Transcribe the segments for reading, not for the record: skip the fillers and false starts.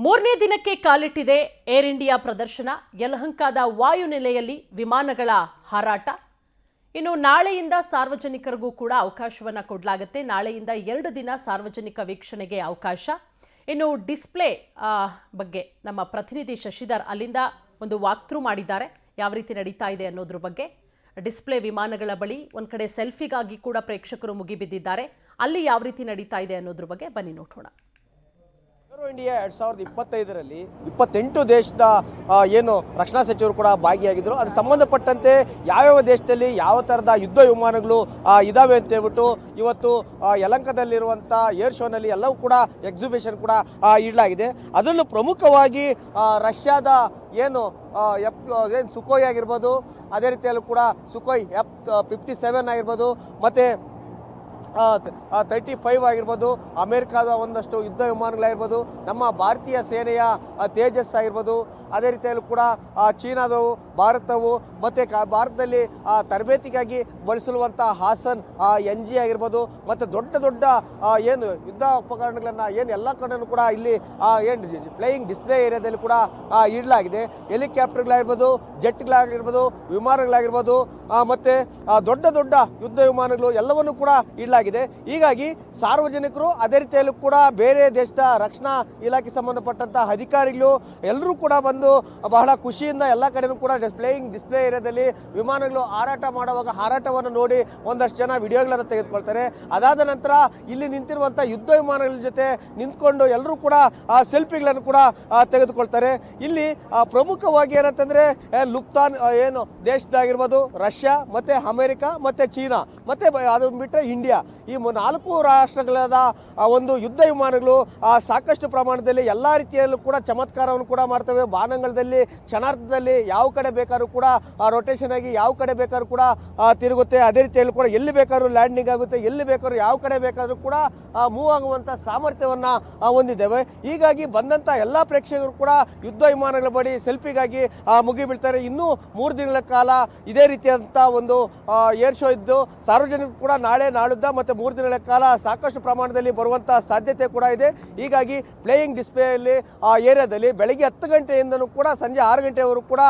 ಮೂರನೇ ದಿನಕ್ಕೆ ಕಾಲಿಟ್ಟಿದೆ ಏರ್ ಇಂಡಿಯಾ ಪ್ರದರ್ಶನ. ಯಲಹಂಕದ ವಾಯುನೆಲೆಯಲ್ಲಿ ವಿಮಾನಗಳ ಹಾರಾಟ. ಇನ್ನು ನಾಳೆಯಿಂದ ಸಾರ್ವಜನಿಕರಿಗೂ ಕೂಡ ಅವಕಾಶವನ್ನು ಕೊಡಲಾಗುತ್ತೆ. ನಾಳೆಯಿಂದ 2 ದಿನ ಸಾರ್ವಜನಿಕ ವೀಕ್ಷಣೆಗೆ ಅವಕಾಶ. ಇನ್ನು ಡಿಸ್ಪ್ಲೇ ಬಗ್ಗೆ ನಮ್ಮ ಪ್ರತಿನಿಧಿ ಶಶಿಧರ್ ಅಲ್ಲಿಂದ ಒಂದು ವಾಕ್ಥ್ರೂ ಮಾಡಿದ್ದಾರೆ. ಯಾವ ರೀತಿ ನಡೀತಾ ಇದೆ ಅನ್ನೋದ್ರ ಬಗ್ಗೆ. ಡಿಸ್ಪ್ಲೇ ವಿಮಾನಗಳ ಬಳಿ ಒಂದು ಕಡೆ ಸೆಲ್ಫಿಗಾಗಿ ಕೂಡ ಪ್ರೇಕ್ಷಕರು ಮುಗಿಬಿದ್ದಿದ್ದಾರೆ. ಅಲ್ಲಿ ಯಾವ ರೀತಿ ನಡೀತಾ ಇದೆ ಅನ್ನೋದ್ರ ಬಗ್ಗೆ ಬನ್ನಿ ನೋಡೋಣ. ಏರೋ ಇಂಡಿಯಾ 2025ರಲ್ಲಿ 28 ದೇಶದ ಏನು ರಕ್ಷಣಾ ಸಚಿವರು ಕೂಡ ಭಾಗಿಯಾಗಿದ್ದರು. ಅದಕ್ಕೆ ಸಂಬಂಧಪಟ್ಟಂತೆ ಯಾವ್ಯಾವ ದೇಶದಲ್ಲಿ ಯಾವ ಥರದ ಯುದ್ಧ ವಿಮಾನಗಳು ಇದಾವೆ ಅಂತ ಹೇಳ್ಬಿಟ್ಟು ಇವತ್ತು ಯಲಹಂಕದಲ್ಲಿರುವಂಥ ಏರ್ ಶೋನಲ್ಲಿ ಎಲ್ಲವೂ ಕೂಡ ಎಕ್ಸಿಬಿಷನ್ ಕೂಡ ಇಡಲಾಗಿದೆ. ಅದರಲ್ಲೂ ಪ್ರಮುಖವಾಗಿ ರಷ್ಯಾದ ಏನು ಸುಕೋಯ್ ಆಗಿರ್ಬೋದು, ಅದೇ ರೀತಿಯಲ್ಲೂ ಕೂಡ ಸುಕೋಯ್ F-57 ಆಗಿರ್ಬೋದು, ಮತ್ತು 35 ಆಗಿರ್ಬೋದು, ಅಮೆರಿಕಾದ ಒಂದಷ್ಟು ಯುದ್ಧ ವಿಮಾನಗಳಾಗಿರ್ಬೋದು, ನಮ್ಮ ಭಾರತೀಯ ಸೇನೆಯ ತೇಜಸ್ ಆಗಿರ್ಬೋದು, ಅದೇ ರೀತಿಯಲ್ಲೂ ಕೂಡ ಚೀನಾದವು, ಭಾರತವು, ಮತ್ತು ಭಾರತದಲ್ಲಿ ತರಬೇತಿಗಾಗಿ ಬಳಸಲುವಂಥ ಹಾಸನ್ NG ಆಗಿರ್ಬೋದು, ಮತ್ತು ದೊಡ್ಡ ದೊಡ್ಡ ಏನು ಯುದ್ಧ ಉಪಕರಣಗಳನ್ನು ಏನು ಎಲ್ಲ ಕಡೆಯೂ ಕೂಡ ಇಲ್ಲಿ ಏನು ಫ್ಲೈಯಿಂಗ್ ಡಿಸ್ಪ್ಲೇ ಏರಿಯಾದಲ್ಲಿ ಕೂಡ ಇಡಲಾಗಿದೆ. ಹೆಲಿಕಾಪ್ಟರ್ಗಳಾಗಿರ್ಬೋದು, ಜೆಟ್ಗಳಾಗಿರ್ಬೋದು, ವಿಮಾನಗಳಾಗಿರ್ಬೋದು, ಮತ್ತು ದೊಡ್ಡ ದೊಡ್ಡ ಯುದ್ಧ ವಿಮಾನಗಳು ಎಲ್ಲವನ್ನೂ ಕೂಡ ಇಡಲಾಗಿದೆ. ಹೀಗಾಗಿ ಸಾರ್ವಜನಿಕರು, ಅದೇ ರೀತಿಯಲ್ಲೂ ಕೂಡ ಬೇರೆ ದೇಶದ ರಕ್ಷಣಾ ಇಲಾಖೆ ಸಂಬಂಧಪಟ್ಟಂಥ ಅಧಿಕಾರಿಗಳು ಎಲ್ಲರೂ ಕೂಡ ಬಂದು ಬಹಳ ಖುಷಿಯಿಂದ ಎಲ್ಲ ಕಡೆಯೂ ಕೂಡ ಫ್ಲೈಯಿಂಗ್ ಡಿಸ್ಪ್ಲೇ ಏರಿಯಾದಲ್ಲಿ ವಿಮಾನಗಳು ಹಾರಾಟ ಮಾಡುವಾಗ ಹಾರಾಟವನ್ನು ನೋಡಿ ಒಂದಷ್ಟು ಜನ ವಿಡಿಯೋಗಳನ್ನು ತೆಗೆದುಕೊಳ್ತಾರೆ. ಅದಾದ ನಂತರ ಇಲ್ಲಿ ನಿಂತಿರುವಂಥ ಯುದ್ಧ ವಿಮಾನಗಳ ಜೊತೆ ನಿಂತ್ಕೊಂಡು ಎಲ್ಲರೂ ಕೂಡ ಸೆಲ್ಫಿಗಳನ್ನು ಕೂಡ ತೆಗೆದುಕೊಳ್ತಾರೆ. ಇಲ್ಲಿ ಪ್ರಮುಖವಾಗಿ ಏನಂತಂದರೆ ಲುಫ್ತಾನ್ ಏನು ದೇಶದಾಗಿರ್ಬೋದು, ರಷ್ಯಾ, ಮತ್ತು ಅಮೆರಿಕ, ಮತ್ತು ಚೀನಾ, ಮತ್ತು ಅದನ್ನು ಬಿಟ್ಟರೆ ಇಂಡಿಯಾ, ಈ 4 ರಾಷ್ಟ್ರಗಳಾದ ಒಂದು ಯುದ್ಧ ವಿಮಾನಗಳು ಸಾಕಷ್ಟು ಪ್ರಮಾಣದಲ್ಲಿ ಎಲ್ಲ ರೀತಿಯಲ್ಲೂ ಕೂಡ ಚಮತ್ಕಾರವನ್ನು ಕೂಡ ಮಾಡ್ತವೆ. ಬಾನಂಗಳದಲ್ಲಿ ಕ್ಷಣಾರ್ಧದಲ್ಲಿ ಯಾವ ಕಡೆ ಬೇಕಾದ್ರೂ ಕೂಡ ರೊಟೇಷನ್ ಆಗಿ ಯಾವ ಕಡೆ ಬೇಕಾದ್ರೂ ಕೂಡ ತಿರುಗುತ್ತೆ. ಅದೇ ರೀತಿಯಲ್ಲೂ ಕೂಡ ಎಲ್ಲಿ ಬೇಕಾದ್ರೂ ಲ್ಯಾಂಡಿಂಗ್ ಆಗುತ್ತೆ, ಎಲ್ಲಿ ಬೇಕಾದ್ರೂ ಯಾವ ಕಡೆ ಬೇಕಾದ್ರೂ ಕೂಡ ಮೂವ್ ಆಗುವಂಥ ಸಾಮರ್ಥ್ಯವನ್ನು ಹೊಂದಿದ್ದೇವೆ. ಹೀಗಾಗಿ ಬಂದಂಥ ಎಲ್ಲ ಪ್ರೇಕ್ಷಕರು ಕೂಡ ಯುದ್ಧ ವಿಮಾನಗಳ ಬಳಿ ಸೆಲ್ಫಿಗಾಗಿ ಮುಗಿಬೀಳ್ತಾರೆ. ಇನ್ನೂ 3 ದಿನಗಳ ಕಾಲ ಇದೇ ರೀತಿಯಾದಂಥ ಒಂದು ಏರ್ ಶೋ ಇದ್ದು ಸಾರ್ವಜನಿಕರು ಕೂಡ ನಾಳೆ ನಾಳಿದ್ದ ಮತ್ತು 3 ದಿನಗಳ ಕಾಲ ಸಾಕಷ್ಟು ಪ್ರಮಾಣದಲ್ಲಿ ಬರುವಂಥ ಸಾಧ್ಯತೆ ಕೂಡ ಇದೆ. ಹೀಗಾಗಿ ಫ್ಲೈಯಿಂಗ್ ಡಿಸ್ಪ್ಲೇಯಲ್ಲಿ ಏರಿಯಾದಲ್ಲಿ ಬೆಳಗ್ಗೆ 10 ಗಂಟೆಯಿಂದನೂ ಕೂಡ ಸಂಜೆ 6 ಗಂಟೆವರೆಗೂ ಕೂಡ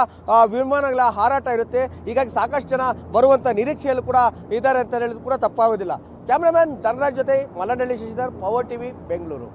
ವಿಮಾನಗಳ ಹಾರಾಟ ಇರುತ್ತೆ. ಹೀಗಾಗಿ ಸಾಕಷ್ಟು ಜನ ಬರುವಂಥ ನಿರೀಕ್ಷೆಯಲ್ಲೂ ಕೂಡ ಇದ್ದಾರೆ ಅಂತ ಹೇಳಿದ್ರು ಕೂಡ ತಪ್ಪಾಗೋದಿಲ್ಲ. ಕ್ಯಾಮ್ರಾಮನ್ ಧನರಾಜ್ ಜೊತೆ ಮಲ್ಲನಹಳ್ಳಿ ಶಶಿಧರ್, ಪವರ್ ಟಿವಿ, ಬೆಂಗಳೂರು.